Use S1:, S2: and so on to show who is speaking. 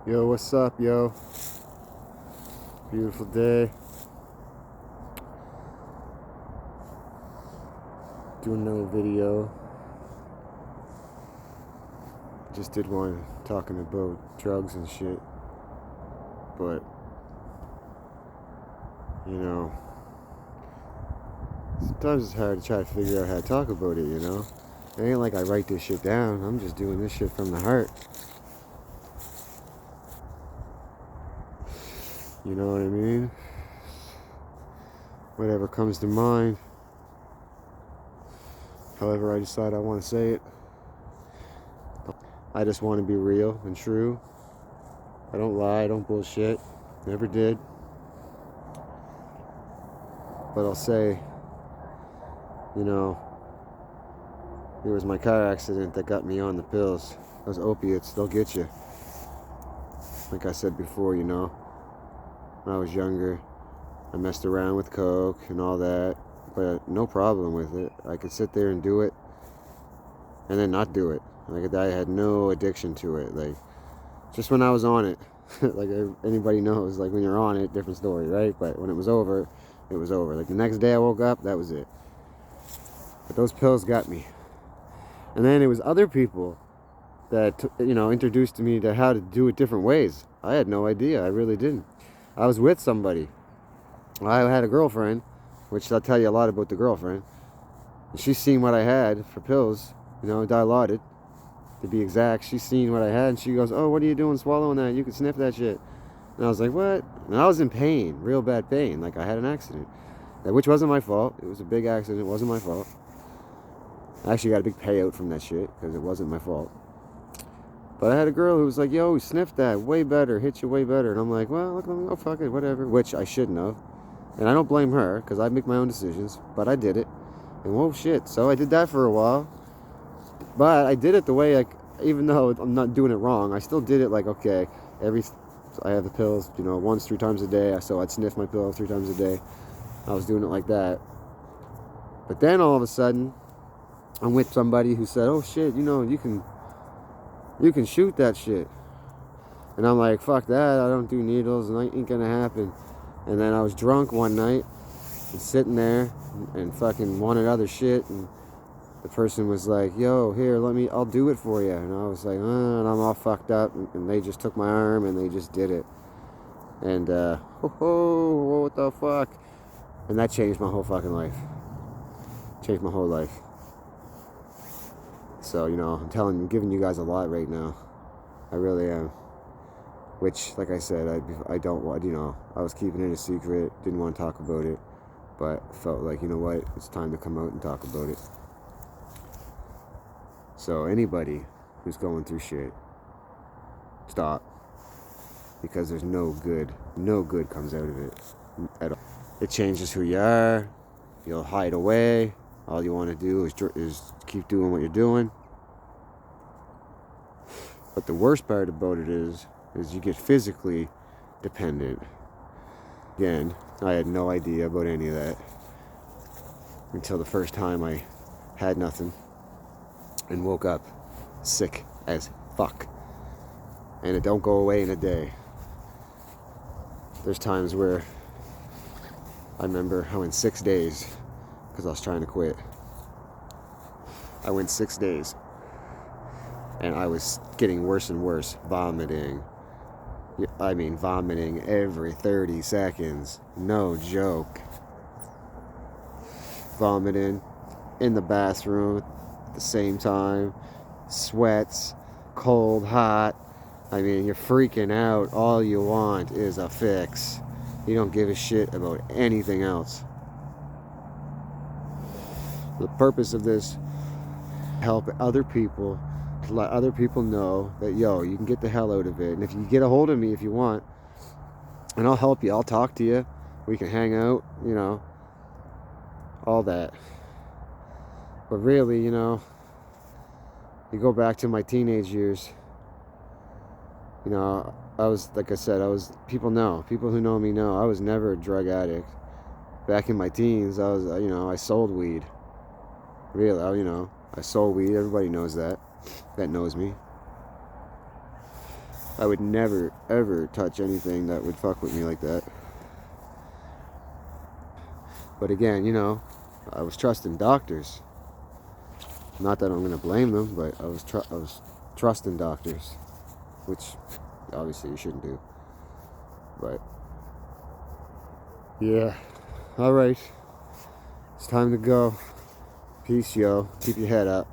S1: Yo, what's up, yo? Beautiful day. Doing another video. Just did one talking about drugs and shit. But, you know, sometimes it's hard to try to figure out how to talk about it, you know? It ain't like I write this shit down. I'm just doing this shit from the heart. You know what I mean? Whatever comes to mind. However I decide I want to say it. I just want to be real and true. I don't lie, I don't bullshit. Never did. But I'll say, you know, it was my car accident that got me on the pills. Those opiates, they'll get you. Like I said before, you know, when I was younger, I messed around with coke and all that, but no problem with it. I could sit there and do it and then not do it. Like, I had no addiction to it. Like, just when I was on it, like anybody knows, like when you're on it, different story, right? But when it was over, it was over. Like the next day I woke up, that was it. But those pills got me. And then it was other people that, you know, introduced me to how to do it different ways. I had no idea. I really didn't. I was with somebody. I had a girlfriend, which I'll tell you a lot about the girlfriend. And she's seen what I had for pills, you know, Dilaudid, to be exact. She's seen what I had, and she goes, "Oh, what are you doing swallowing that? You can sniff that shit." And I was like, "What?" And I was in pain, real bad pain, like I had an accident, which wasn't my fault. It was a big accident. It wasn't my fault. I actually got a big payout from that shit because it wasn't my fault. But I had a girl who was like, "Yo, sniff that, way better, hit you way better." And I'm like, "Well, look, oh, fuck it, whatever," which I shouldn't have. And I don't blame her because I make my own decisions, but I did it. And whoa, shit. So I did that for a while. But I did it the way, like, even though I'm not doing it wrong, I still did it like, okay, I have the pills, you know, once, 3 times a day. So I'd sniff my pill 3 times a day. I was doing it like that. But then all of a sudden, I'm with somebody who said, "Oh shit, you know, you can shoot that shit." And I'm like, "Fuck that, I don't do needles, and it ain't gonna happen." And then I was drunk one night and sitting there and fucking wanted other shit, and the person was like, "Yo, here, I'll do it for you." And I was like, and I'm all fucked up, and they just took my arm and they just did it. And what the fuck? And that changed my whole fucking life. Changed my whole life. So, you know, I'm giving you guys a lot right now. I really am. Which, like I said, I don't want, you know, I was keeping it a secret, didn't want to talk about it, but felt like, you know what, it's time to come out and talk about it. So anybody who's going through shit, stop. Because there's no good comes out of it at all. It changes who you are. You'll hide away. All you want to do is keep doing what you're doing. But the worst part about it is you get physically dependent. Again, I had no idea about any of that until the first time I had nothing and woke up sick as fuck. And it don't go away in a day. There's times where I remember I went 6 days because I was trying to quit. I went 6 days and I was getting worse and worse, vomiting. I mean, vomiting every 30 seconds. No joke. Vomiting in the bathroom at the same time. Sweats, cold, hot. I mean, you're freaking out. All you want is a fix. You don't give a shit about anything else. The purpose of this, help other people, to let other people know that, yo, you can get the hell out of it. And if you get a hold of me if you want, and I'll help you, I'll talk to you, we can hang out, you know, all that. But really, you know, you go back to my teenage years, you know, I was, like I said, people who know me know, I was never a drug addict. Back in my teens, I was, you know, I sold weed. Really, you know, I sold weed. Everybody knows that knows me. I would never, ever touch anything that would fuck with me like that. But again, you know, I was trusting doctors. Not that I'm going to blame them, but I was trusting doctors, which obviously you shouldn't do. But yeah, all right, it's time to go. Peace, yo. Keep your head up.